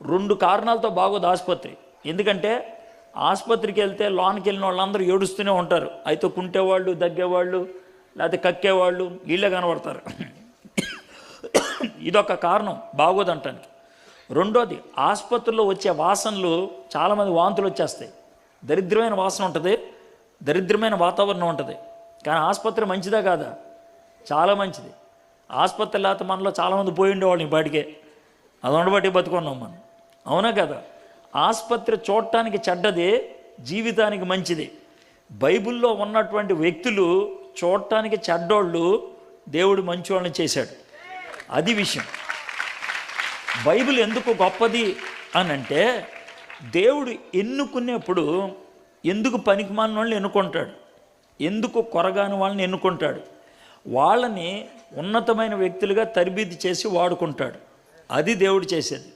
2 కారణాలతో బాగోదు ఆసుపత్రి. ఎందుకంటే ఆసుపత్రికి వెళ్తే లోనికి వెళ్ళిన వాళ్ళందరూ ఏడుస్తూనే ఉంటారు. అయితే కుంటేవాళ్ళు, దగ్గేవాళ్ళు, లేకపోతే కక్కేవాళ్ళు వీళ్ళే కనబడతారు. ఇదొక కారణం బాగోదంటానికి. రెండోది, ఆసుపత్రిలో వచ్చే వాసనలు చాలామంది వాంతులు వచ్చేస్తాయి. దరిద్రమైన వాసన ఉంటుంది, దరిద్రమైన వాతావరణం ఉంటుంది. కానీ ఆసుపత్రి మంచిదా కాదా? చాలా మంచిది. ఆసుపత్రి లేకపోతే మనలో చాలామంది పోయి ఉండేవాళ్ళు ఈ బయటికే. అది ఉండబట్టి బతుకున్నాం మనం, అవునా కదా? ఆసుపత్రి చూడటానికి చెడ్డది, జీవితానికి మంచిది. బైబిల్లో ఉన్నటువంటి వ్యక్తులు చూడటానికి చెడ్డోళ్ళు, దేవుడు మంచివాళ్ళని చేశాడు. అది విషయం. బైబిల్ ఎందుకు గొప్పది అని అంటే, దేవుడు ఎన్నుకునేప్పుడు ఎందుకు పనికిమాలిన వాళ్ళని ఎన్నుకుంటాడు, ఎందుకు కొరగాని వాళ్ళని ఎన్నుకుంటాడు, వాళ్ళని ఉన్నతమైన వ్యక్తులుగా తరబీదు చేసి వాడుకుంటాడు. అది దేవుడు చేసేది.